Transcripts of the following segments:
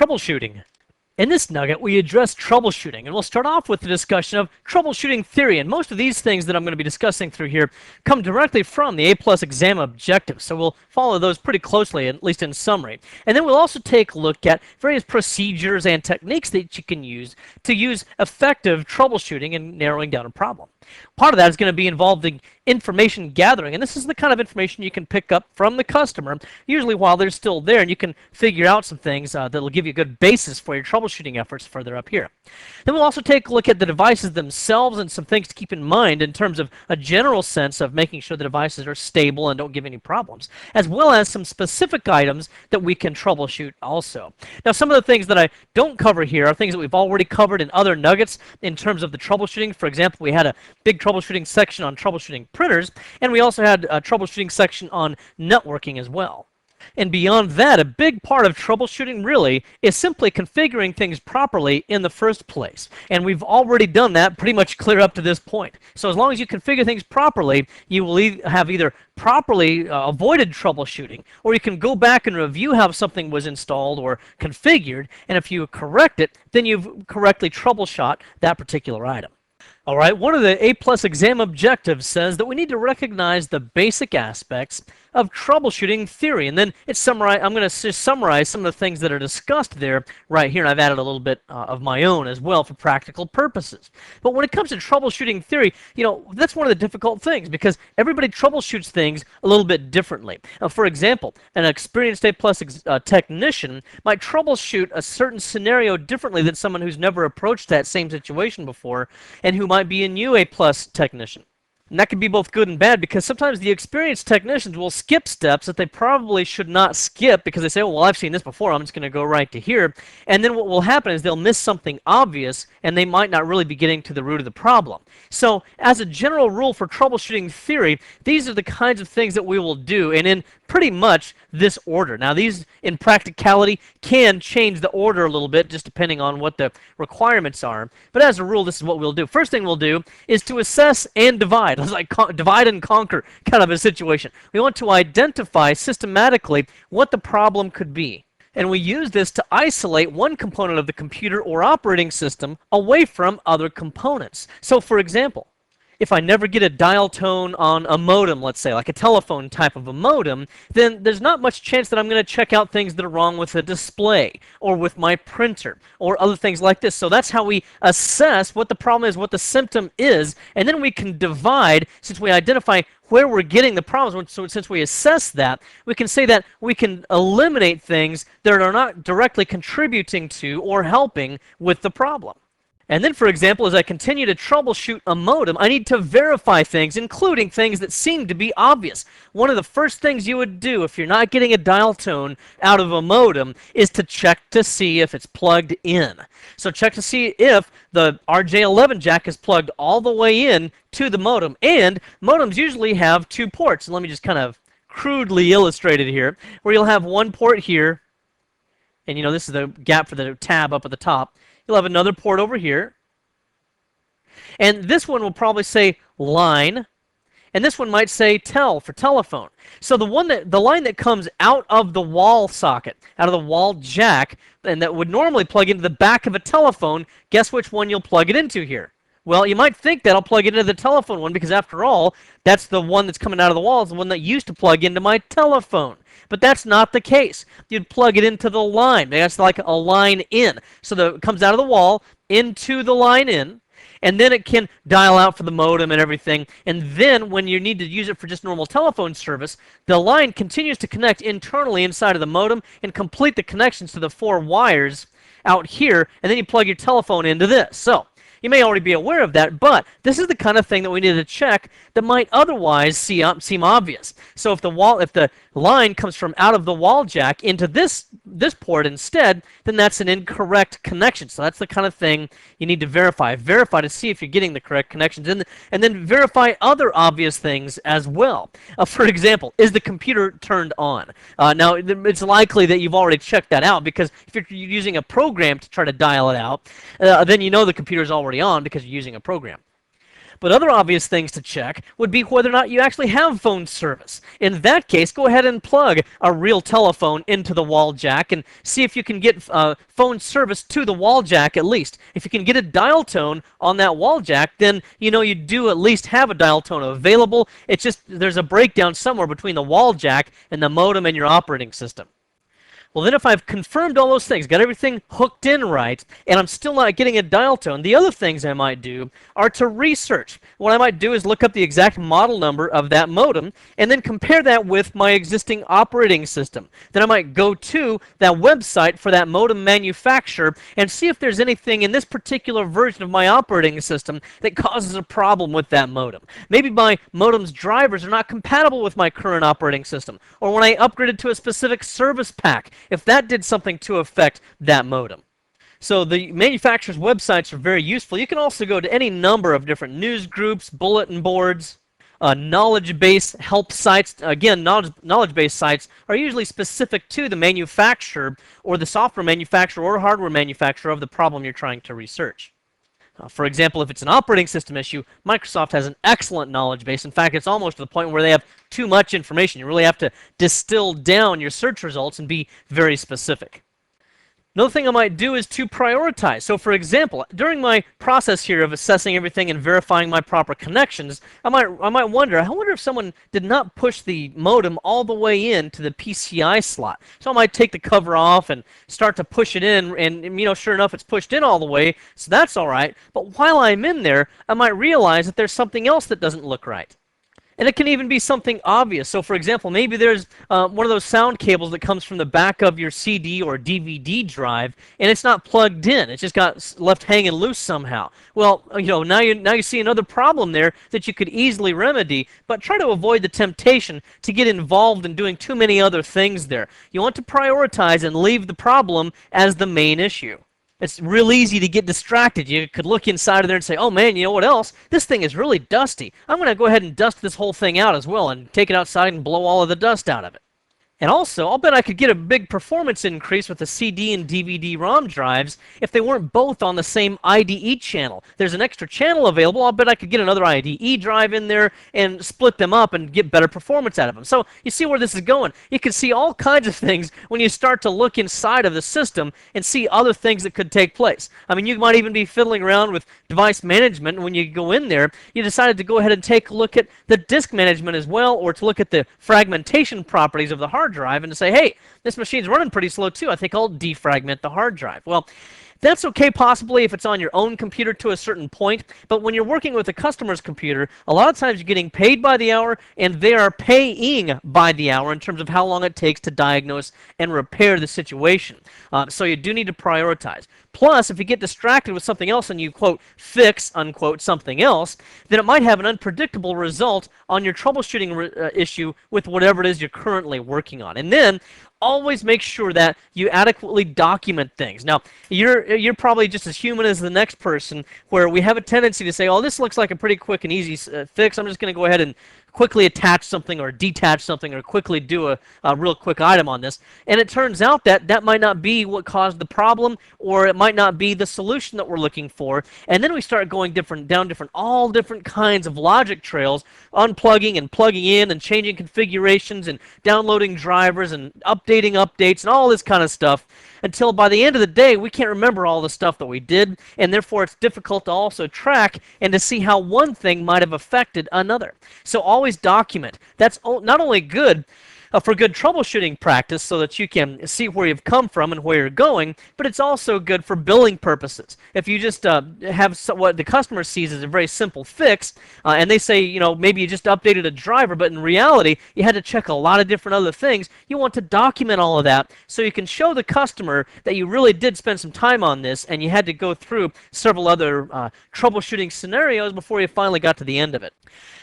Troubleshooting. In this nugget, we address troubleshooting, and we'll start off with the discussion of troubleshooting theory. And most of these things that I'm going to be discussing through here come directly from the A+ exam objectives, so we'll follow those pretty closely, at least in summary. And then we'll also take a look at various procedures and techniques that you can use to use effective troubleshooting and narrowing down a problem. Part of that is going to be involved in information gathering, and this is the kind of information you can pick up from the customer, usually while they're still there, and you can figure out some things that will give you a good basis for your troubleshooting efforts further up here. Then we'll also take a look at the devices themselves and some things to keep in mind in terms of a general sense of making sure the devices are stable and don't give any problems, as well as some specific items that we can troubleshoot also. Now, some of the things that I don't cover here are things that we've already covered in other nuggets in terms of the troubleshooting. For example, we had a big troubleshooting section on troubleshooting printers, and we also had a troubleshooting section on networking as well. And beyond that, a big part of troubleshooting really is simply configuring things properly in the first place. And we've already done that pretty much clear up to this point. So as long as you configure things properly, you will have either properly avoided troubleshooting, or you can go back and review how something was installed or configured, and if you correct it, then you've correctly troubleshot that particular item. All right, one of the A+ exam objectives says that we need to recognize the basic aspects of troubleshooting theory. And then I'm going to just summarize some of the things that are discussed there right here, and I've added a little bit of my own as well for practical purposes. But when it comes to troubleshooting theory, that's one of the difficult things because everybody troubleshoots things a little bit differently. For example, an experienced A+ technician might troubleshoot a certain scenario differently than someone who's never approached that same situation before and who might be a new A+ technician. And that can be both good and bad because sometimes the experienced technicians will skip steps that they probably should not skip because they say, oh, well, I've seen this before, I'm just going to go right to here. And then what will happen is they'll miss something obvious and they might not really be getting to the root of the problem. So as a general rule for troubleshooting theory, these are the kinds of things that we will do, and in pretty much this order. Now these, in practicality, can change the order a little bit just depending on what the requirements are. But as a rule, this is what we'll do. First thing we'll do is to assess and divide. It's like divide and conquer kind of a situation. We want to identify systematically what the problem could be. And we use this to isolate one component of the computer or operating system away from other components. So for example, if I never get a dial tone on a modem, let's say, like a telephone type of a modem, then there's not much chance that I'm going to check out things that are wrong with the display or with my printer or other things like this. So that's how we assess what the problem is, what the symptom is, and then we can divide, since we identify where we're getting the problems. So since we assess that, we can say that we can eliminate things that are not directly contributing to or helping with the problem. And then, for example, as I continue to troubleshoot a modem, I need to verify things, including things that seem to be obvious. One of the first things you would do if you're not getting a dial tone out of a modem is to check to see if it's plugged in. So check to see if the RJ11 jack is plugged all the way in to the modem. And modems usually have two ports. And let me just kind of crudely illustrate it here, where you'll have one port here, and this is the gap for the tab up at the top. You'll have another port over here. And this one will probably say line, and this one might say tel for telephone. So the line that comes out of the wall socket, out of the wall jack, and that would normally plug into the back of a telephone, guess which one you'll plug it into here? Well, you might think that I'll plug it into the telephone one because after all, that's the one that's coming out of the wall, is the one that used to plug into my telephone. But that's not the case. You'd plug it into the line. That's like a line in. So it comes out of the wall into the line in, and then it can dial out for the modem and everything. And then when you need to use it for just normal telephone service, the line continues to connect internally inside of the modem and complete the connections to the 4 wires out here, and then you plug your telephone into this. So you may already be aware of that, but this is the kind of thing that we need to check that might otherwise seem obvious. So if the line comes from out of the wall jack into this port instead, then that's an incorrect connection. So that's the kind of thing you need to verify. Verify to see if you're getting the correct connections, and then verify other obvious things as well. For example, is the computer turned on? Now, it's likely that you've already checked that out because if you're using a program to try to dial it out, then you know the computer's already on because you're using a program. But other obvious things to check would be whether or not you actually have phone service. In that case, go ahead and plug a real telephone into the wall jack and see if you can get phone service to the wall jack at least. If you can get a dial tone on that wall jack, then you know you do at least have a dial tone available. It's just there's a breakdown somewhere between the wall jack and the modem and your operating system. Well, then if I've confirmed all those things, got everything hooked in right, and I'm still not getting a dial tone, the other things I might do are to research. What I might do is look up the exact model number of that modem and then compare that with my existing operating system. Then I might go to that website for that modem manufacturer and see if there's anything in this particular version of my operating system that causes a problem with that modem. Maybe my modem's drivers are not compatible with my current operating system, or when I upgraded to a specific service pack, if that did something to affect that modem. So the manufacturer's websites are very useful. You can also go to any number of different news groups, bulletin boards, knowledge base help sites. Again, knowledge base sites are usually specific to the manufacturer or the software manufacturer or hardware manufacturer of the problem you're trying to research. For example, if it's an operating system issue, Microsoft has an excellent knowledge base. In fact, it's almost to the point where they have too much information. You really have to distill down your search results and be very specific. Another thing I might do is to prioritize. So for example, during my process here of assessing everything and verifying my proper connections, I might wonder if someone did not push the modem all the way in to the PCI slot. So I might take the cover off and start to push it in, and you know, sure enough, it's pushed in all the way, so that's all right. But while I'm in there, I might realize that there's something else that doesn't look right. And it can even be something obvious. So for example, maybe there's one of those sound cables that comes from the back of your CD or DVD drive, and it's not plugged in. It's just got left hanging loose somehow. Well, you know, now you see another problem there that you could easily remedy, but try to avoid the temptation to get involved in doing too many other things there. You want to prioritize and leave the problem as the main issue. It's real easy to get distracted. You could look inside of there and say, oh man, you know what else? This thing is really dusty. I'm going to go ahead and dust this whole thing out as well and take it outside and blow all of the dust out of it. And also, I'll bet I could get a big performance increase with the CD and DVD ROM drives if they weren't both on the same IDE channel. There's an extra channel available. I'll bet I could get another IDE drive in there and split them up and get better performance out of them. So you see where this is going. You can see all kinds of things when you start to look inside of the system and see other things that could take place. I mean, you might even be fiddling around with device management, and when you go in there, you decided to go ahead and take a look at the disk management as well, or to look at the fragmentation properties of the hard drive and to say, hey, this machine's running pretty slow too. I think I'll defragment the hard drive. Well, that's okay possibly if it's on your own computer to a certain point, but when you're working with a customer's computer, a lot of times you're getting paid by the hour, and they are paying by the hour in terms of how long it takes to diagnose and repair the situation. So you do need to prioritize. Plus, if you get distracted with something else and you, quote, fix, unquote, something else, then it might have an unpredictable result on your troubleshooting issue with whatever it is you're currently working on. And then, always make sure that you adequately document things. Now, you're probably just as human as the next person, where we have a tendency to say, oh, this looks like a pretty quick and easy fix. I'm just going to go ahead and quickly attach something or detach something or quickly do a real quick item on this. And it turns out that that might not be what caused the problem, or it might not be the solution that we're looking for. And then we start going down all different kinds of logic trails, unplugging and plugging in and changing configurations and downloading drivers and updating updates and all this kind of stuff, until by the end of the day, we can't remember all the stuff that we did, and therefore it's difficult to also track and to see how one thing might have affected another. So always document. That's not only good for good troubleshooting practice so that you can see where you've come from and where you're going, but it's also good for billing purposes. If you just have what the customer sees as a very simple fix, and they say, you know, maybe you just updated a driver, but in reality, you had to check a lot of different other things, you want to document all of that so you can show the customer that you really did spend some time on this and you had to go through several other troubleshooting scenarios before you finally got to the end of it.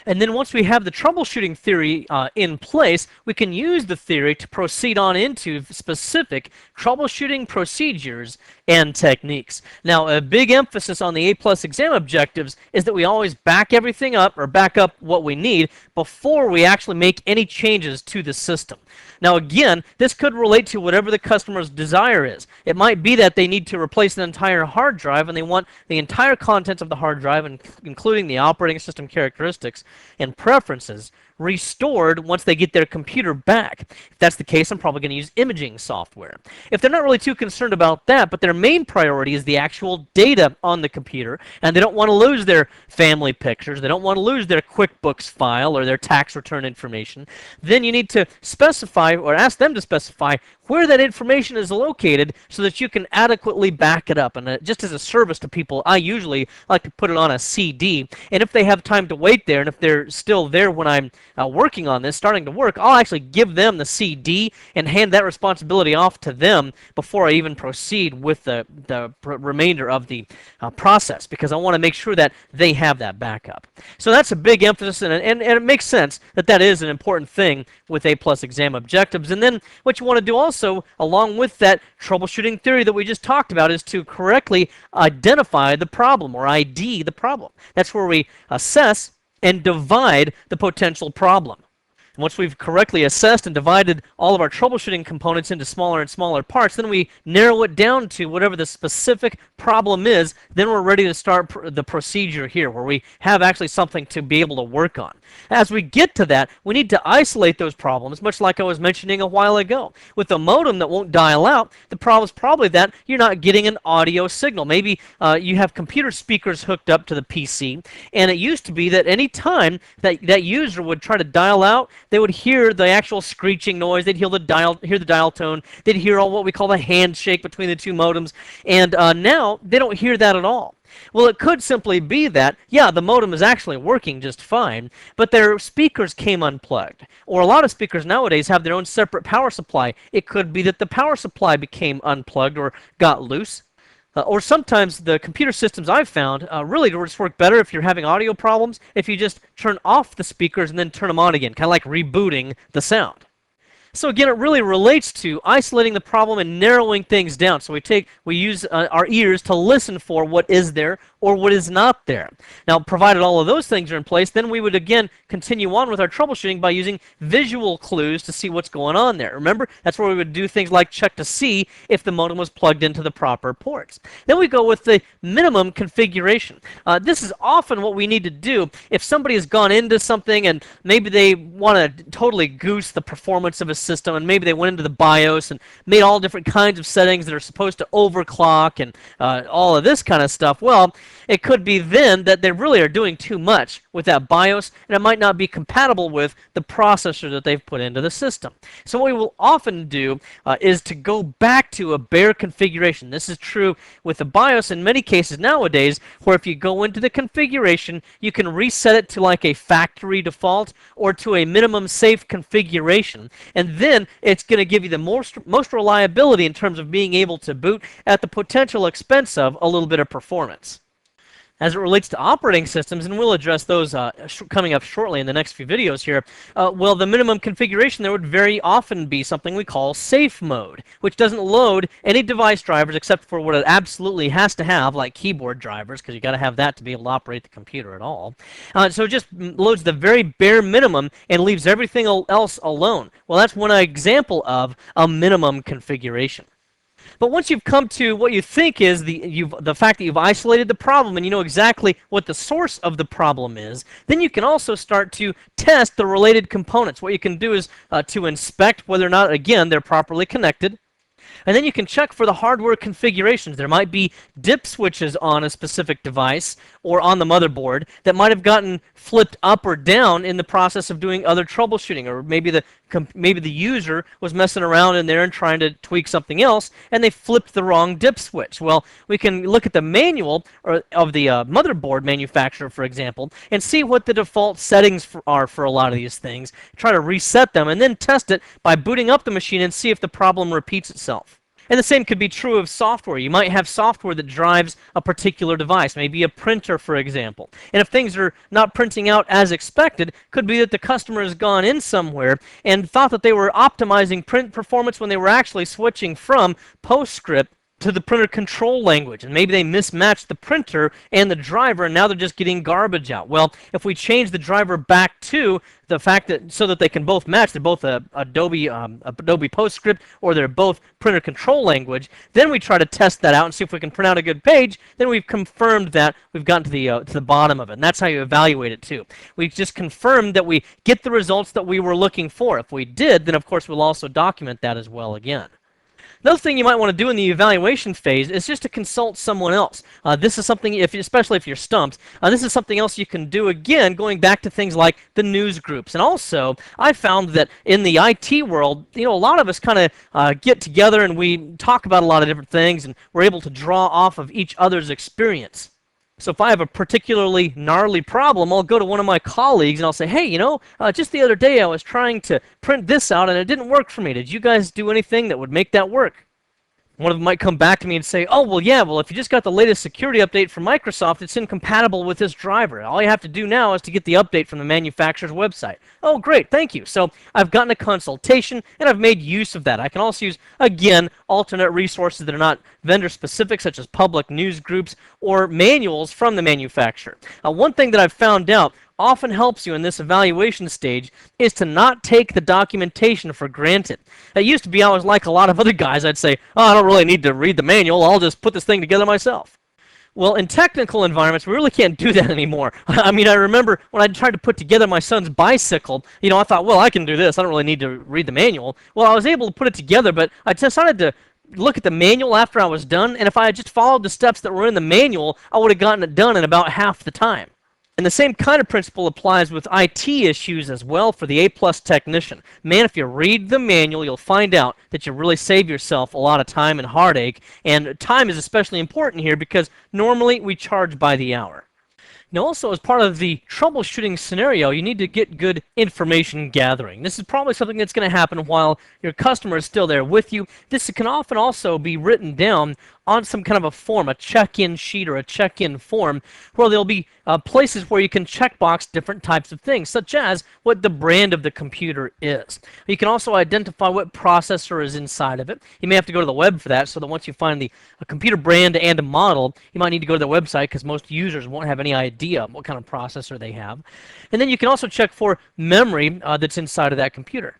And then once we have the troubleshooting theory in place, we can use the theory to proceed on into specific troubleshooting procedures and techniques. Now, a big emphasis on the A-plus exam objectives is that we always back everything up, or back up what we need, before we actually make any changes to the system. Now, again, this could relate to whatever the customer's desire is. It might be that they need to replace an entire hard drive and they want the entire contents of the hard drive, including the operating system characteristics and preferences, restored once they get their computer back. If that's the case, I'm probably going to use imaging software. If they're not really too concerned about that, but their main priority is the actual data on the computer, and they don't want to lose their family pictures, they don't want to lose their QuickBooks file or their tax return information, then you need to specify, or ask them to specify, where that information is located so that you can adequately back it up. And just as a service to people, I usually like to put it on a CD. And if they have time to wait there, and if they're still there when I'm working on this, starting to work, I'll actually give them the CD and hand that responsibility off to them before I even proceed with the remainder of the process, because I want to make sure that they have that backup. So that's a big emphasis, and it makes sense that that is an important thing with A-plus exam objectives. And then what you want to do also, along with that troubleshooting theory that we just talked about, is to correctly identify the problem, or ID the problem. That's where we assess and divide the potential problem. Once we've correctly assessed and divided all of our troubleshooting components into smaller and smaller parts, then we narrow it down to whatever the specific problem is. Then we're ready to start the procedure here, where we have actually something to be able to work on. As we get to that, we need to isolate those problems, much like I was mentioning a while ago. With a modem that won't dial out, the problem is probably that you're not getting an audio signal. Maybe you have computer speakers hooked up to the PC, and it used to be that any time that user would try to dial out, they would hear the actual screeching noise, they'd hear the dial tone, they'd hear all what we call the handshake between the two modems, and now they don't hear that at all. Well, it could simply be that, yeah, the modem is actually working just fine, but their speakers came unplugged. Or a lot of speakers nowadays have their own separate power supply. It could be that the power supply became unplugged or got loose. Or sometimes the computer systems I've found really just work better if you're having audio problems, if you just turn off the speakers and then turn them on again, kind of like rebooting the sound. So again, it really relates to isolating the problem and narrowing things down. So we use our ears to listen for what is there or what is not there. Now, provided all of those things are in place, then we would again continue on with our troubleshooting by using visual clues to see what's going on there. Remember, that's where we would do things like check to see if the modem was plugged into the proper ports. Then we go with the minimum configuration. This is often what we need to do if somebody has gone into something and maybe they want to totally goose the performance of a system, and maybe they went into the BIOS and made all different kinds of settings that are supposed to overclock and all of this kind of stuff. Well, it could be then that they really are doing too much with that BIOS, and it might not be compatible with the processor that they've put into the system. So what we will often do is to go back to a bare configuration. This is true with the BIOS in many cases nowadays, where if you go into the configuration, you can reset it to like a factory default or to a minimum safe configuration, and then it's going to give you the most reliability in terms of being able to boot at the potential expense of a little bit of performance. As it relates to operating systems, and we'll address those coming up shortly in the next few videos here, well, the minimum configuration there would very often be something we call safe mode, which doesn't load any device drivers except for what it absolutely has to have, like keyboard drivers, because you got to have that to be able to operate the computer at all. So it just loads the very bare minimum and leaves everything else alone. Well, that's one example of a minimum configuration. But once you've come to what you think is the fact that you've isolated the problem and you know exactly what the source of the problem is, then you can also start to test the related components. What you can do is to inspect whether or not, again, they're properly connected. And then you can check for the hardware configurations. There might be dip switches on a specific device or on the motherboard that might have gotten flipped up or down in the process of doing other troubleshooting, or maybe the user was messing around in there and trying to tweak something else, and they flipped the wrong dip switch. Well, we can look at the manual of the motherboard manufacturer, for example, and see what the default settings are for a lot of these things, try to reset them, and then test it by booting up the machine and see if the problem repeats itself. And the same could be true of software. You might have software that drives a particular device, maybe a printer, for example. And if things are not printing out as expected, could be that the customer has gone in somewhere and thought that they were optimizing print performance when they were actually switching from PostScript to the printer control language, and maybe they mismatched the printer and the driver, and now they're just getting garbage out. Well, if we change the driver back to the fact that so that they can both match, they're both Adobe PostScript, or they're both printer control language, then we try to test that out and see if we can print out a good page. Then we've confirmed that we've gotten to the bottom of it, and that's how you evaluate it too. We've just confirmed that we get the results that we were looking for. If we did, then of course we'll also document that as well again. Another thing you might want to do in the evaluation phase is just to consult someone else. This is something, especially if you're stumped, this is something else you can do, again, going back to things like the news groups. And also, I found that in the IT world, a lot of us kind of get together and we talk about a lot of different things, and we're able to draw off of each other's experience. So if I have a particularly gnarly problem, I'll go to one of my colleagues and I'll say, hey, just the other day I was trying to print this out and it didn't work for me. Did you guys do anything that would make that work? One of them might come back to me and say, oh, well, yeah, if you just got the latest security update from Microsoft, it's incompatible with this driver. All you have to do now is to get the update from the manufacturer's website. Oh, great, thank you. So I've gotten a consultation, and I've made use of that. I can also use, again, alternate resources that are not vendor-specific, such as public news groups or manuals from the manufacturer. One thing that I've found out often helps you in this evaluation stage is to not take the documentation for granted. It used to be I was like a lot of other guys. I'd say, oh, I don't really need to read the manual. I'll just put this thing together myself. Well, in technical environments, we really can't do that anymore. I remember when I tried to put together my son's bicycle, I thought, well, I can do this. I don't really need to read the manual. Well, I was able to put it together, but I decided to look at the manual after I was done, and if I had just followed the steps that were in the manual, I would have gotten it done in about half the time. And the same kind of principle applies with IT issues as well for the A-plus technician. Man, if you read the manual, you'll find out that you really save yourself a lot of time and heartache. And time is especially important here because normally we charge by the hour. Now also, as part of the troubleshooting scenario, you need to get good information gathering. This is probably something that's going to happen while your customer is still there with you. This can often also be written down on some kind of a form, a check-in sheet or a check-in form, where there'll be places where you can checkbox different types of things, such as what the brand of the computer is. You can also identify what processor is inside of it. You may have to go to the web for that, so that once you find a computer brand and a model, you might need to go to the website because most users won't have any idea what kind of processor they have. And then you can also check for memory that's inside of that computer.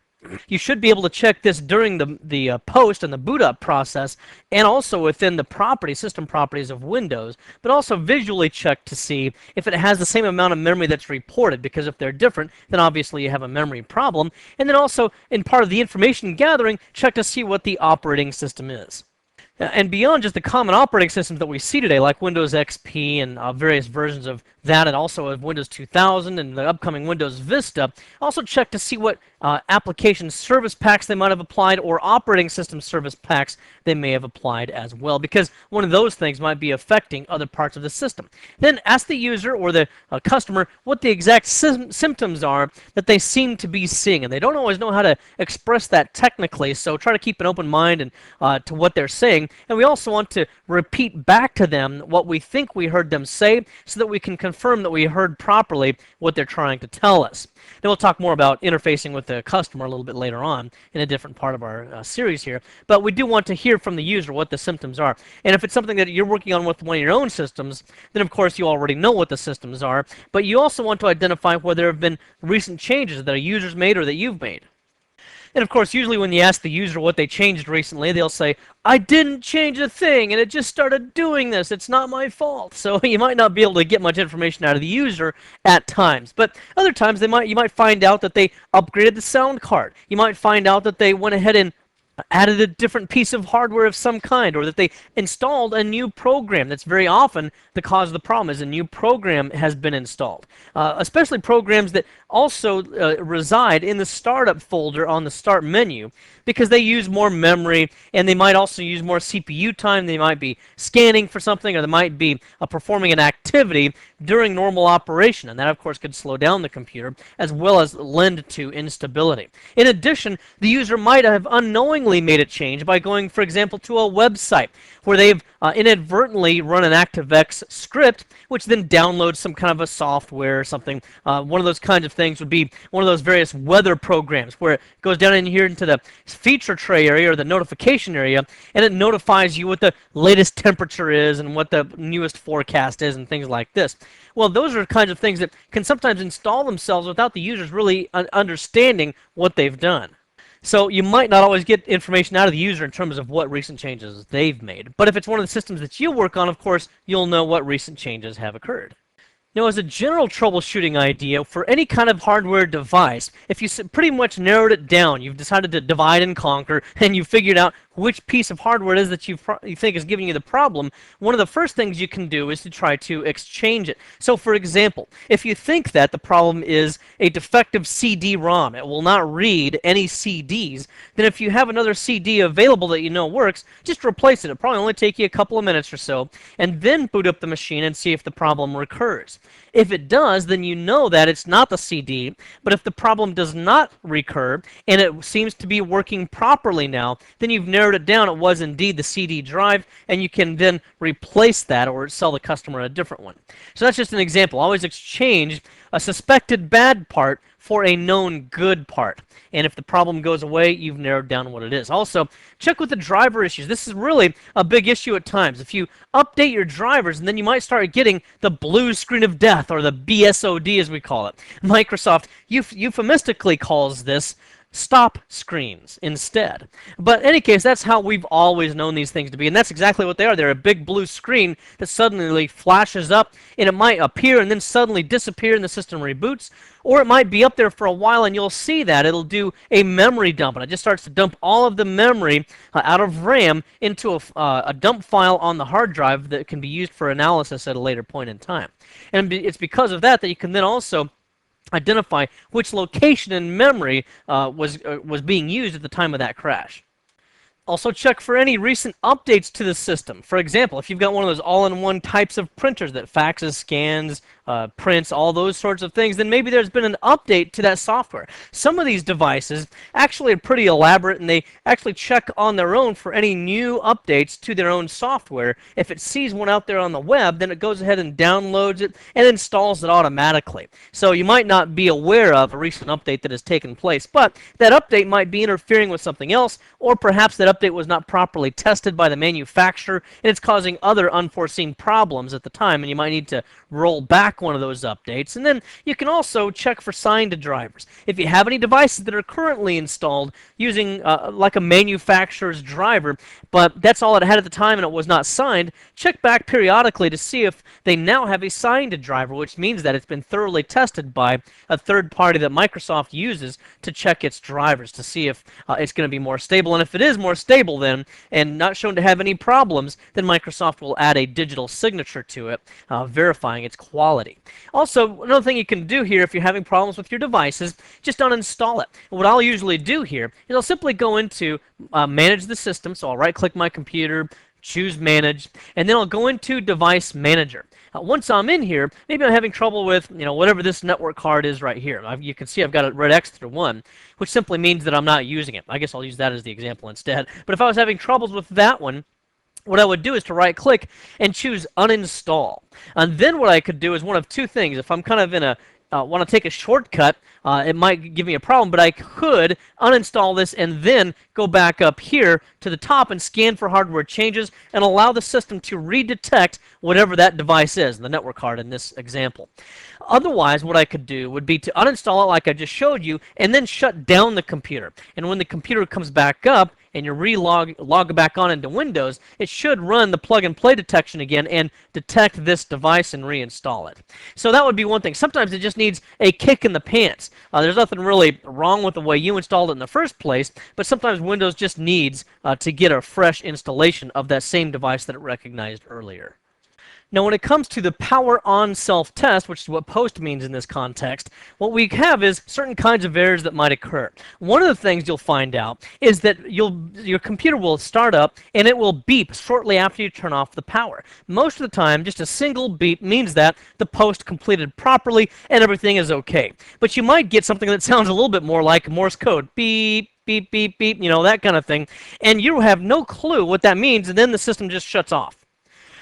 You should be able to check this during the post and the boot up process, and also within the system properties of Windows, but also visually check to see if it has the same amount of memory that's reported, because if they're different, then obviously you have a memory problem. And then also, in part of the information gathering, check to see what the operating system is. And beyond just the common operating systems that we see today, like Windows XP and various versions of that, and also of Windows 2000 and the upcoming Windows Vista, also check to see what application service packs they might have applied, or operating system service packs they may have applied as well, because one of those things might be affecting other parts of the system. Then ask the user or the customer what the exact symptoms are that they seem to be seeing, and they don't always know how to express that technically, so try to keep an open mind and to what they're saying. And we also want to repeat back to them what we think we heard them say, so that we can confirm that we heard properly what they're trying to tell us. Then we'll talk more about interfacing with the customer a little bit later on in a different part of our series here. But we do want to hear from the user what the symptoms are. And if it's something that you're working on with one of your own systems, then of course you already know what the systems are. But you also want to identify whether there have been recent changes that a user's made or that you've made. And of course, usually when you ask the user what they changed recently, they'll say, I didn't change a thing, and it just started doing this. It's not my fault. So you might not be able to get much information out of the user at times. But other times, you might find out that they upgraded the sound card. You might find out that they went ahead and added a different piece of hardware of some kind, or that they installed a new program. That's very often the cause of the problem, is a new program has been installed. Especially programs that also reside in the startup folder on the start menu because they use more memory and they might also use more CPU time. They might be scanning for something, or they might be performing an activity during normal operation, and that of course could slow down the computer as well as lend to instability. In addition, the user might have unknowingly made a change by going, for example, to a website where they've inadvertently run an ActiveX script, which then downloads some kind of a software or something. One of those kinds of things would be one of those various weather programs where it goes down in here into the feature tray area or the notification area, and it notifies you what the latest temperature is and what the newest forecast is and things like this. Well, those are kinds of things that can sometimes install themselves without the users really understanding what they've done. So you might not always get information out of the user in terms of what recent changes they've made. But if it's one of the systems that you work on, of course, you'll know what recent changes have occurred. Now, as a general troubleshooting idea for any kind of hardware device, if you pretty much narrowed it down, you've decided to divide and conquer, and you figured out which piece of hardware it is that you think is giving you the problem, one of the first things you can do is to try to exchange it. So, for example, if you think that the problem is a defective CD-ROM, it will not read any CDs, then if you have another CD available that you know works, just replace it. It'll probably only take you a couple of minutes or so, and then boot up the machine and see if the problem recurs. If it does, then you know that it's not the CD, but if the problem does not recur, and it seems to be working properly now, then you've narrowed it down. It was indeed the CD drive, and you can then replace that or sell the customer a different one. So that's just an example. Always exchange a suspected bad part for a known good part. And if the problem goes away, you've narrowed down what it is. Also, check with the driver issues. This is really a big issue at times. If you update your drivers, and then you might start getting the blue screen of death, or the BSOD as we call it. Microsoft euphemistically calls this stop screens instead. But in any case, that's how we've always known these things to be, and that's exactly what they are. They're a big blue screen that suddenly flashes up, and it might appear and then suddenly disappear and the system reboots, or it might be up there for a while and you'll see that it'll do a memory dump, and it just starts to dump all of the memory out of RAM into a dump file on the hard drive that can be used for analysis at a later point in time. And it's because of that that you can then also identify which location in memory was being used at the time of that crash. Also check for any recent updates to the system. For example, if you've got one of those all-in-one types of printers that faxes, scans, prints, all those sorts of things, then maybe there's been an update to that software. Some of these devices actually are pretty elaborate, and they actually check on their own for any new updates to their own software. If it sees one out there on the web, then it goes ahead and downloads it and installs it automatically. So you might not be aware of a recent update that has taken place, but that update might be interfering with something else, or perhaps that update was not properly tested by the manufacturer, and it's causing other unforeseen problems at the time, and you might need to roll back one of those updates. And then you can also check for signed drivers. If you have any devices that are currently installed using like a manufacturer's driver, but that's all it had at the time and it was not signed, check back periodically to see if they now have a signed driver, which means that it's been thoroughly tested by a third party that Microsoft uses to check its drivers to see if it's going to be more stable. And if it is more stable then, and not shown to have any problems, then Microsoft will add a digital signature to it, verifying its quality. Also, another thing you can do here if you're having problems with your devices, just uninstall it. What I'll usually do here is I'll simply go into manage the system, so I'll right-click my computer, choose manage, and then I'll go into device manager. Once I'm in here, maybe I'm having trouble with whatever this network card is right here. You can see I've got a red X through 1, which simply means that I'm not using it. I guess I'll use that as the example instead. But if I was having troubles with that one, what I would do is to right-click and choose uninstall. And then what I could do is one of two things. If I'm kind of in a want to take a shortcut, it might give me a problem, but I could uninstall this and then go back up here to the top and scan for hardware changes and allow the system to redetect whatever that device is, the network card in this example. Otherwise, what I could do would be to uninstall it like I just showed you and then shut down the computer. And when the computer comes back up, and you log back on into Windows, it should run the plug-and-play detection again and detect this device and reinstall it. So that would be one thing. Sometimes it just needs a kick in the pants. There's nothing really wrong with the way you installed it in the first place, but sometimes Windows just needs to get a fresh installation of that same device that it recognized earlier. Now, when it comes to the power on self-test, which is what post means in this context, what we have is certain kinds of errors that might occur. One of the things you'll find out is that your computer will start up and it will beep shortly after you turn off the power. Most of the time, just a single beep means that the post completed properly and everything is okay. But you might get something that sounds a little bit more like Morse code. Beep, beep, beep, beep, that kind of thing. And you have no clue what that means, and then the system just shuts off.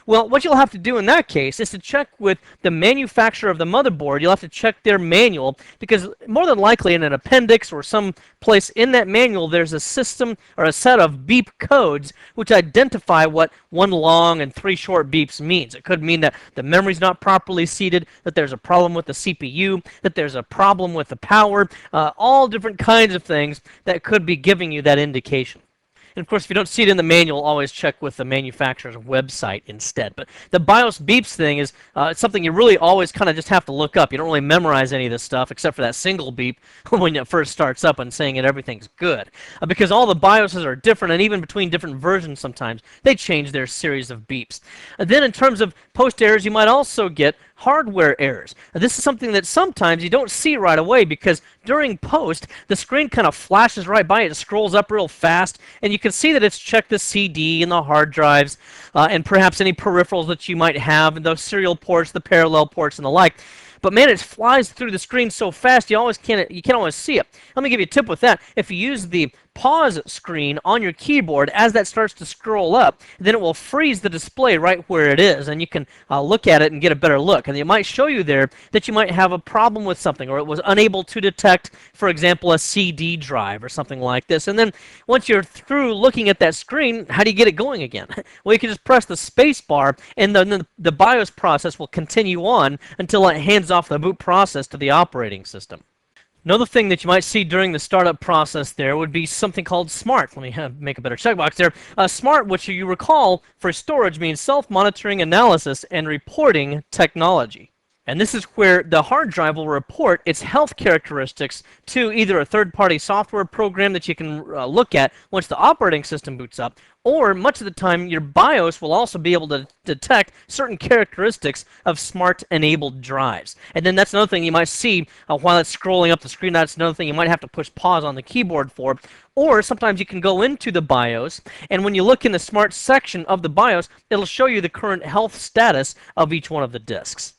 Well, what you'll have to do in that case is to check with the manufacturer of the motherboard. You'll have to check their manual, because more than likely in an appendix or some place in that manual there's a system or a set of beep codes which identify what one long and three short beeps means. It could mean that the memory's not properly seated, that there's a problem with the CPU, that there's a problem with the power, all different kinds of things that could be giving you that indication. And of course, if you don't see it in the manual, always check with the manufacturer's website instead. But the BIOS beeps thing is something you really always kind of just have to look up. You don't really memorize any of this stuff except for that single beep when it first starts up and saying that everything's good. Because all the BIOSes are different, and even between different versions sometimes, they change their series of beeps. And then in terms of post errors, you might also get hardware errors. Now, this is something that sometimes you don't see right away, because during post, the screen kind of flashes right by it. It scrolls up real fast, and you can see that it's checked the CD and the hard drives, and perhaps any peripherals that you might have, and those serial ports, the parallel ports, and the like. But man, it flies through the screen so fast you can't always see it. Let me give you a tip with that. If you use the pause screen on your keyboard, as that starts to scroll up, then it will freeze the display right where it is, and you can look at it and get a better look. And it might show you there that you might have a problem with something, or it was unable to detect, for example, a CD drive or something like this. And then once you're through looking at that screen, how do you get it going again? Well, you can just press the space bar, and then the BIOS process will continue on until it hands off the boot process to the operating system. Another thing that you might see during the startup process there would be something called SMART. Let me make a better checkbox there. SMART, which you recall for storage, means self-monitoring analysis and reporting technology. And this is where the hard drive will report its health characteristics to either a third-party software program that you can look at once the operating system boots up, or much of the time your BIOS will also be able to detect certain characteristics of smart-enabled drives. And then that's another thing you might see while it's scrolling up the screen. That's another thing you might have to push pause on the keyboard for. Or sometimes you can go into the BIOS, and when you look in the SMART section of the BIOS, it'll show you the current health status of each one of the disks.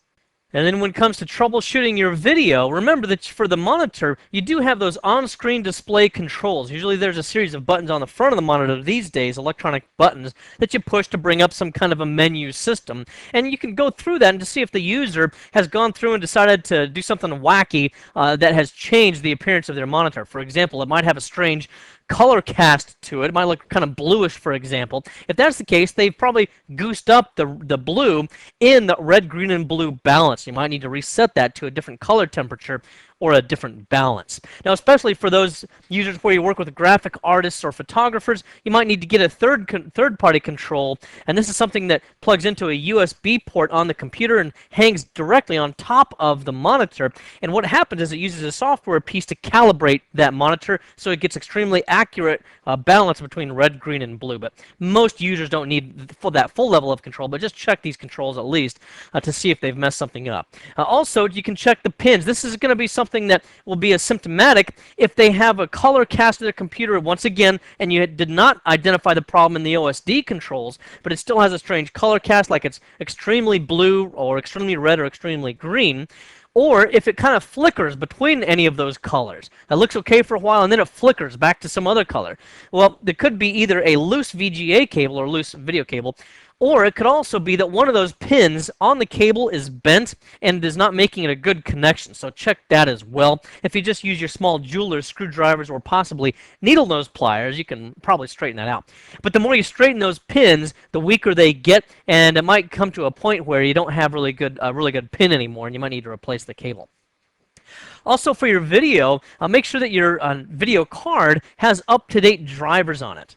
And then when it comes to troubleshooting your video, remember that for the monitor, you do have those on-screen display controls. Usually there's a series of buttons on the front of the monitor these days, electronic buttons, that you push to bring up some kind of a menu system. And you can go through that and to see if the user has gone through and decided to do something wacky that has changed the appearance of their monitor. For example, it might have a strange color cast to it. It might look kind of bluish, for example. If that's the case, they've probably goosed up the blue in the red, green, and blue balance. You might need to reset that to a different color temperature or a different balance. Now, especially for those users where you work with graphic artists or photographers, you might need to get a third-party control, and this is something that plugs into a USB port on the computer and hangs directly on top of the monitor. And what happens is it uses a software piece to calibrate that monitor so it gets extremely accurate balance between red, green, and blue. But most users don't need that full level of control, but just check these controls at least to see if they've messed something up. Also, you can check the pins. This is going to be something that will be asymptomatic if they have a color cast to the computer once again and you did not identify the problem in the OSD controls, but it still has a strange color cast, like it's extremely blue or extremely red or extremely green. Or if it kind of flickers between any of those colors. It looks okay for a while and then it flickers back to some other color. Well, there could be either a loose VGA cable or loose video cable, or it could also be that one of those pins on the cable is bent and is not making it a good connection. So check that as well. If you just use your small jeweler's screwdrivers or possibly needle nose pliers, you can probably straighten that out. But the more you straighten those pins, the weaker they get, and it might come to a point where you don't have a really good pin anymore, and you might need to replace the cable. Also, for your video, make sure that your video card has up-to-date drivers on it.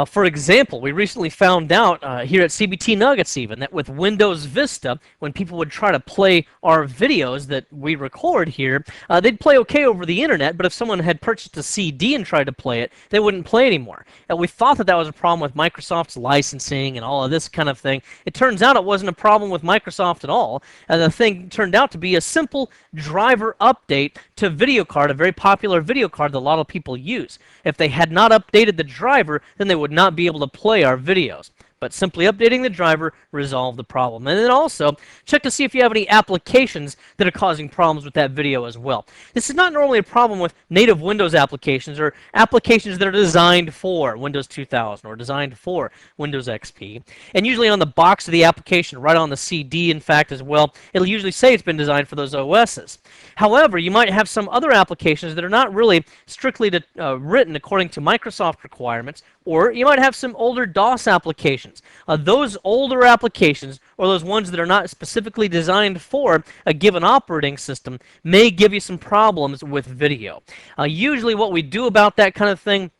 For example, we recently found out here at CBT Nuggets even that with Windows Vista, when people would try to play our videos that we record here, they'd play okay over the internet, but if someone had purchased a CD and tried to play it, they wouldn't play anymore. And we thought that that was a problem with Microsoft's licensing and all of this kind of thing. It turns out it wasn't a problem with Microsoft at all. The thing turned out to be a simple driver update to video card, a very popular video card that a lot of people use. If they had not updated the driver, then they would not be able to play our videos. But simply updating the driver resolved the problem. And then also, check to see if you have any applications that are causing problems with that video as well. This is not normally a problem with native Windows applications or applications that are designed for Windows 2000 or designed for Windows XP. And usually on the box of the application, right on the CD, in fact, as well, it'll usually say it's been designed for those OSs. However, you might have some other applications that are not really strictly written according to Microsoft requirements, or you might have some older DOS applications. Those older applications, or those ones that are not specifically designed for a given operating system, may give you some problems with video. Usually what we do about that kind of thing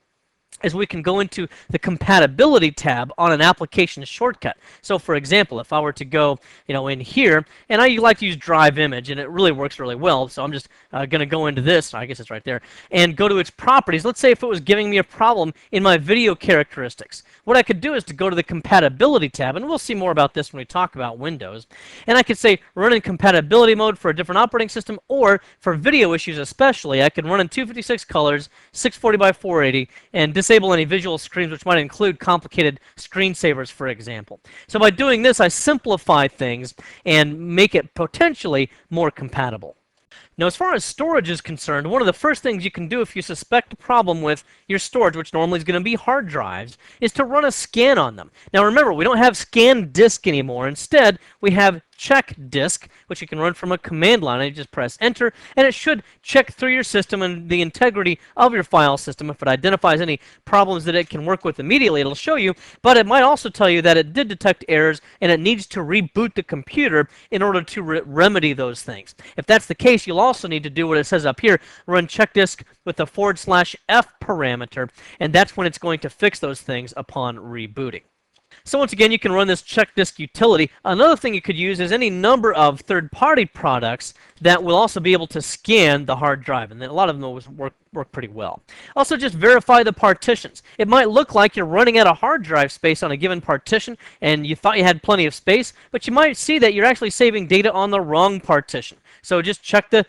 is we can go into the compatibility tab on an application shortcut. So for example, if I were to go, in here, and I like to use Drive Image, and it really works really well, so I'm just going to go into this, I guess it's right there, and go to its properties. Let's say if it was giving me a problem in my video characteristics. What I could do is to go to the compatibility tab, and we'll see more about this when we talk about Windows, and I could say run in compatibility mode for a different operating system, or for video issues especially, I could run in 256 colors, 640 by 480, and disable any visual screens, which might include complicated screensavers, for example. So by doing this, I simplify things and make it potentially more compatible. Now, as far as storage is concerned, one of the first things you can do if you suspect a problem with your storage, which normally is going to be hard drives, is to run a scan on them. Now, remember, we don't have scan disk anymore. Instead, we have check disk, which you can run from a command line. You just press enter, and it should check through your system and the integrity of your file system. If it identifies any problems that it can work with immediately, it'll show you, but it might also tell you that it did detect errors and it needs to reboot the computer in order to remedy those things. If that's the case, you'll also need to do what it says up here, run check disk with the /F parameter, and that's when it's going to fix those things upon rebooting. So once again, you can run this check disk utility. Another thing you could use is any number of third-party products that will also be able to scan the hard drive, and a lot of them will work pretty well. Also, just verify the partitions. It might look like you're running out of hard drive space on a given partition, and you thought you had plenty of space, but you might see that you're actually saving data on the wrong partition. So just check the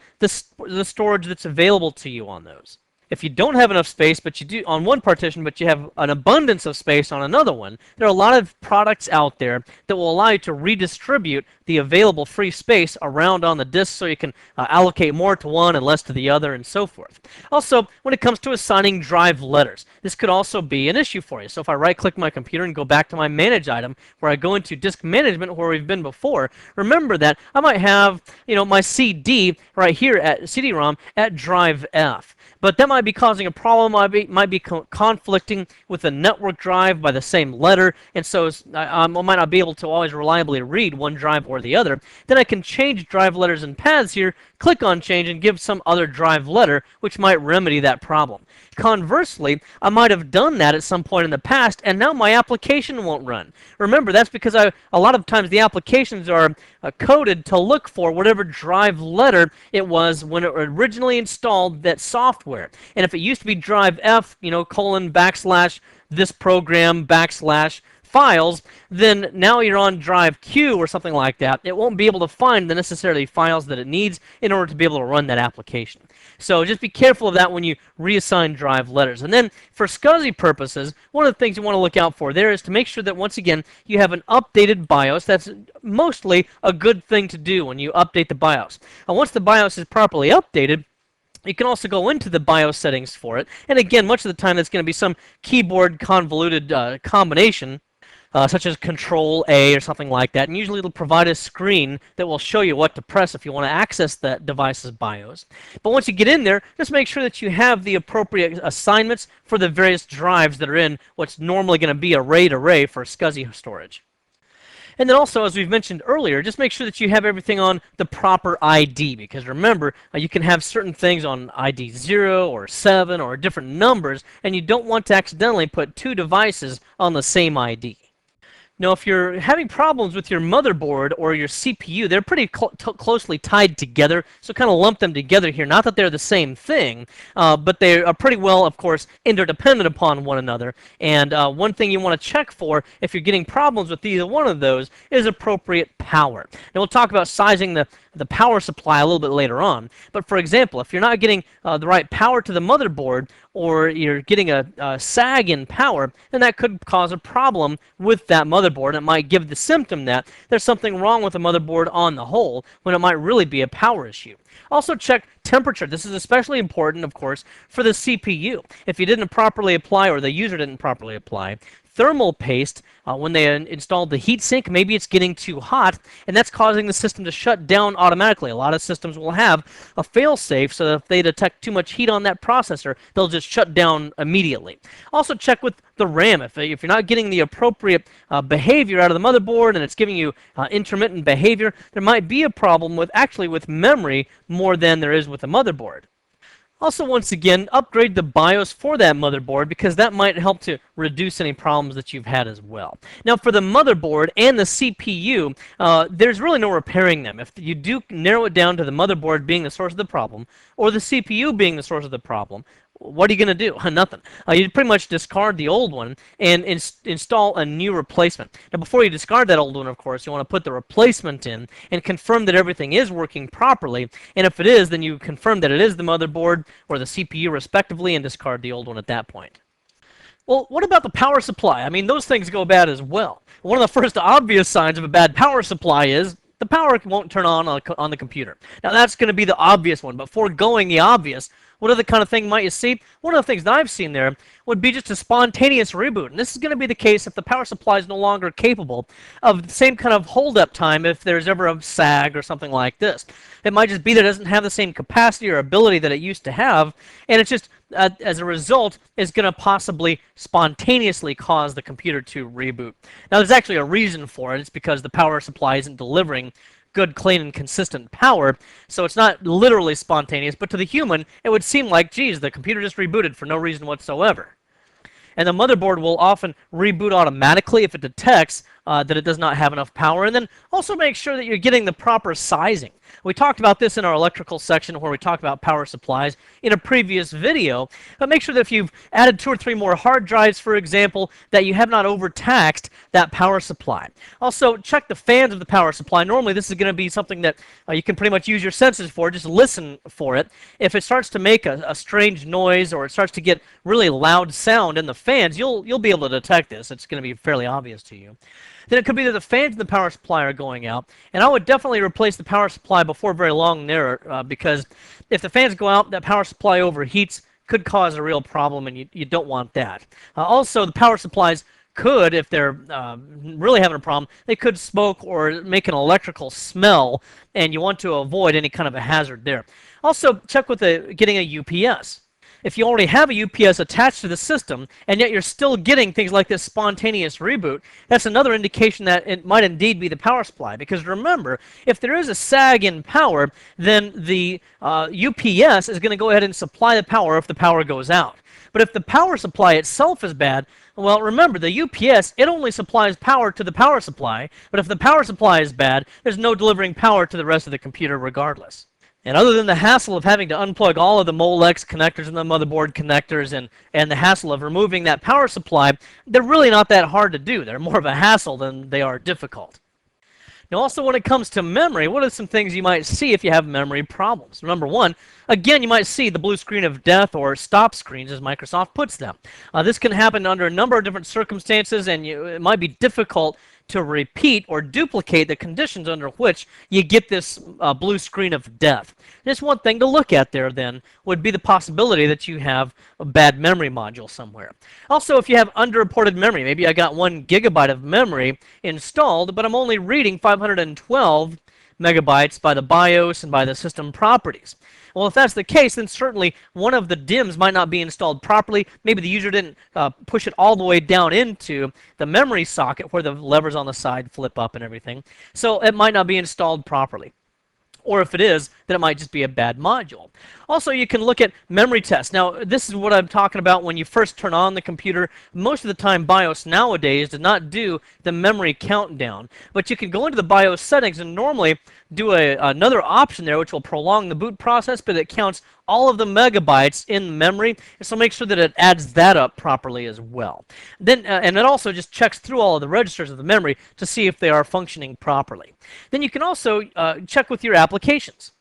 storage that's available to you on those. If you don't have enough space, but you do on one partition, but you have an abundance of space on another one, there are a lot of products out there that will allow you to redistribute the available free space around on the disk so you can allocate more to one and less to the other and so forth. Also, when it comes to assigning drive letters, this could also be an issue for you. So if I right-click my computer and go back to my Manage item, where I go into Disk Management where we've been before, remember that I might have my CD right here at CD-ROM at drive F. But that might be causing a problem, might be conflicting with a network drive by the same letter, and so I might not be able to always reliably read one drive or the other. Then I can change drive letters and paths here, click on change, and give some other drive letter, which might remedy that problem. Conversely, I might have done that at some point in the past, and now my application won't run. Remember, that's because a lot of times the applications are coded to look for whatever drive letter it was when it originally installed that software. And if it used to be drive F, :/ this program / files, then now you're on drive Q or something like that. It won't be able to find the necessary files that it needs in order to be able to run that application. So just be careful of that when you reassign drive letters. And then for SCSI purposes, one of the things you want to look out for there is to make sure that once again you have an updated BIOS. That's mostly a good thing to do when you update the BIOS. And once the BIOS is properly updated, you can also go into the BIOS settings for it. And again, much of the time that's going to be some keyboard convoluted combination, such as Control-A or something like that. And usually it'll provide a screen that will show you what to press if you want to access that device's BIOS. But once you get in there, just make sure that you have the appropriate assignments for the various drives that are in what's normally going to be a RAID array for SCSI storage. And then also, as we've mentioned earlier, just make sure that you have everything on the proper ID, because remember, you can have certain things on ID 0 or 7 or different numbers, and you don't want to accidentally put two devices on the same ID. Now, if you're having problems with your motherboard or your CPU, they're pretty closely tied together, so kind of lump them together here. Not that they're the same thing, but they are pretty well, of course, interdependent upon one another. And one thing you want to check for if you're getting problems with either one of those is appropriate power. Now, we'll talk about sizing the power supply a little bit later on. But for example, if you're not getting the right power to the motherboard, or you're getting a sag in power, then that could cause a problem with that motherboard. It might give the symptom that there's something wrong with the motherboard on the whole, when it might really be a power issue. Also check temperature. This is especially important, of course, for the CPU. If you didn't properly apply, or the user didn't properly apply, thermal paste, when they installed the heatsink, maybe it's getting too hot, and that's causing the system to shut down automatically. A lot of systems will have a fail-safe, so that if they detect too much heat on that processor, they'll just shut down immediately. Also check with the RAM. If you're not getting the appropriate behavior out of the motherboard and it's giving you intermittent behavior, there might be a problem with memory more than there is with the motherboard. Also, once again, upgrade the BIOS for that motherboard, because that might help to reduce any problems that you've had as well. Now, for the motherboard and the CPU, there's really no repairing them. If you do narrow it down to the motherboard being the source of the problem, or the CPU being the source of the problem, what are you going to do? Nothing. You pretty much discard the old one and install a new replacement. Now, before you discard that old one, of course, you want to put the replacement in and confirm that everything is working properly. And if it is, then you confirm that it is the motherboard or the CPU, respectively, and discard the old one at that point. Well, what about the power supply? I mean, those things go bad as well. One of the first obvious signs of a bad power supply is the power won't turn on the computer. Now, that's going to be the obvious one, but foregoing the obvious, what other kind of thing might you see? One of the things that I've seen there would be just a spontaneous reboot. And this is going to be the case if the power supply is no longer capable of the same kind of hold-up time if there's ever a sag or something like this. It might just be that it doesn't have the same capacity or ability that it used to have, and it's just, as a result, is going to possibly spontaneously cause the computer to reboot. Now, there's actually a reason for it. It's because the power supply isn't delivering good, clean, and consistent power, so it's not literally spontaneous, but to the human, it would seem like, geez, the computer just rebooted for no reason whatsoever. And the motherboard will often reboot automatically if it detects that it does not have enough power. And then also make sure that you're getting the proper sizing. We talked about this in our electrical section where we talked about power supplies in a previous video. But make sure that if you've added 2 or 3 more hard drives, for example, that you have not overtaxed that power supply. Also, check the fans of the power supply. Normally, this is going to be something that you can pretty much use your senses for. Just listen for it. If it starts to make a strange noise, or it starts to get really loud sound in the fans, you'll be able to detect this. It's going to be fairly obvious to you. Then it could be that the fans in the power supply are going out, and I would definitely replace the power supply before very long there, because if the fans go out, that power supply overheats, could cause a real problem, and you don't want that. Also, the power supplies could, if they're really having a problem, they could smoke or make an electrical smell, and you want to avoid any kind of a hazard there. Also, check with getting a UPS. If you already have a UPS attached to the system, and yet you're still getting things like this spontaneous reboot, that's another indication that it might indeed be the power supply. Because remember, if there is a sag in power, then the UPS is going to go ahead and supply the power if the power goes out. But if the power supply itself is bad, well, remember, the UPS, it only supplies power to the power supply, but if the power supply is bad, there's no delivering power to the rest of the computer regardless. And other than the hassle of having to unplug all of the Molex connectors and the motherboard connectors, and the hassle of removing that power supply, they're really not that hard to do. They're more of a hassle than they are difficult. Now, also when it comes to memory, what are some things you might see if you have memory problems? Number one, again, you might see the blue screen of death, or stop screens as Microsoft puts them. This can happen under a number of different circumstances, and it might be difficult to repeat or duplicate the conditions under which you get this blue screen of death. Just one thing to look at there then would be the possibility that you have a bad memory module somewhere. Also, if you have underreported memory, maybe I got 1 gigabyte of memory installed, but I'm only reading 512 megabytes by the BIOS and by the system properties. Well, if that's the case, then certainly one of the DIMMs might not be installed properly. Maybe the user didn't push it all the way down into the memory socket where the levers on the side flip up and everything. So it might not be installed properly. Or if it is, then it might just be a bad module. Also, you can look at memory tests. Now, this is what I'm talking about when you first turn on the computer. Most of the time, BIOS nowadays does not do the memory countdown. But you can go into the BIOS settings and normally do another option there, which will prolong the boot process, but it counts all of the megabytes in memory, and so make sure that it adds that up properly as well. Then, and it also just checks through all of the registers of the memory to see if they are functioning properly. Then you can also check with your applications.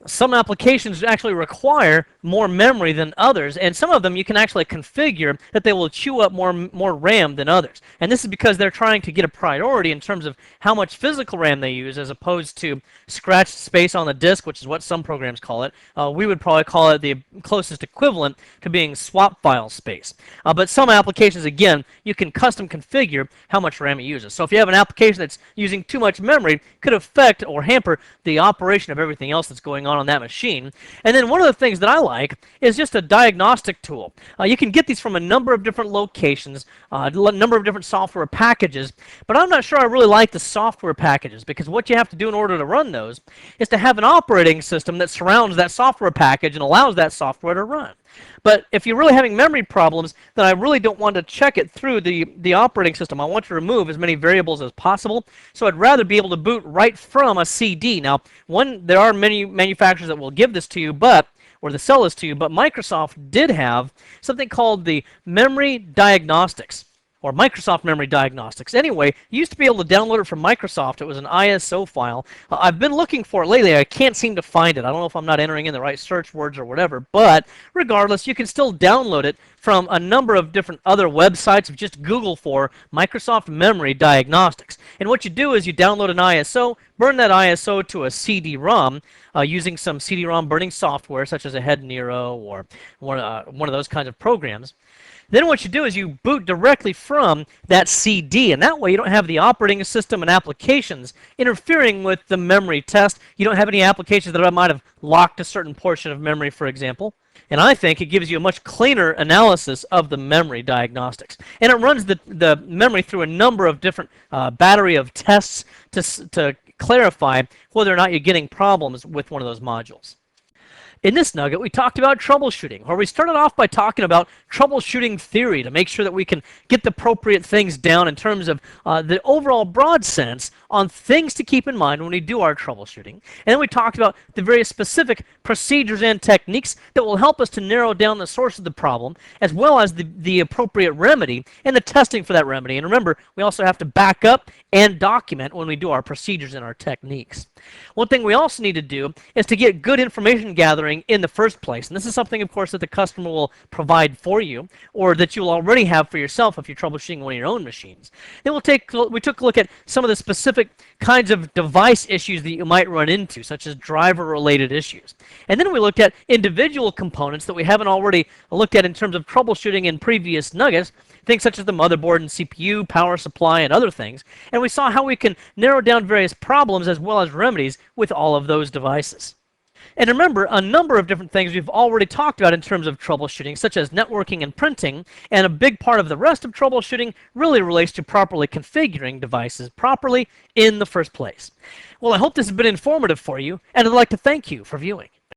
Some applications actually require more memory than others, and some of them you can actually configure that they will chew up more RAM than others. And this is because they're trying to get a priority in terms of how much physical RAM they use as opposed to scratched space on the disk, which is what some programs call it. We would probably call it the closest equivalent to being swap file space. But some applications, again, you can custom configure how much RAM it uses. So if you have an application that's using too much memory, it could affect or hamper the operation of everything else that's going on that machine. And then one of the things that I like is just a diagnostic tool. You can get these from a number of different locations, a number of different software packages, but I'm not sure I really like the software packages, because what you have to do in order to run those is to have an operating system that surrounds that software package and allows that software to run. But if you're really having memory problems, then I really don't want to check it through the operating system. I want to remove as many variables as possible, so I'd rather be able to boot right from a CD. Now, there are many manufacturers that will give this to you, or they sell this to you, but Microsoft did have something called the Memory Diagnostics, or Microsoft Memory Diagnostics. Anyway, you used to be able to download it from Microsoft. It was an ISO file. I've been looking for it lately. I can't seem to find it. I don't know if I'm not entering in the right search words or whatever, but regardless, you can still download it from a number of different other websites. Just Google for Microsoft Memory Diagnostics. And what you do is you download an ISO, burn that ISO to a CD-ROM using some CD-ROM burning software such as a Head Nero or one of those kinds of programs. Then what you do is you boot directly from that CD, and that way you don't have the operating system and applications interfering with the memory test. You don't have any applications that might have locked a certain portion of memory, for example. And I think it gives you a much cleaner analysis of the memory diagnostics. And it runs the memory through a number of different battery of tests to clarify whether or not you're getting problems with one of those modules. In this nugget, we talked about troubleshooting, where we started off by talking about troubleshooting theory to make sure that we can get the appropriate things down in terms of the overall broad sense on things to keep in mind when we do our troubleshooting. And then we talked about the various specific procedures and techniques that will help us to narrow down the source of the problem, as well as the appropriate remedy and the testing for that remedy. And remember, we also have to back up and document when we do our procedures and our techniques. One thing we also need to do is to get good information gathering in the first place. And this is something, of course, that the customer will provide for you, or that you'll already have for yourself if you're troubleshooting one of your own machines. Then we took a look at some of the specific kinds of device issues that you might run into, such as driver-related issues. And then we looked at individual components that we haven't already looked at in terms of troubleshooting in previous nuggets, things such as the motherboard and CPU, power supply, and other things. And we saw how we can narrow down various problems as well as remedies with all of those devices. And remember, a number of different things we've already talked about in terms of troubleshooting, such as networking and printing, and a big part of the rest of troubleshooting really relates to properly configuring devices properly in the first place. Well, I hope this has been informative for you, and I'd like to thank you for viewing.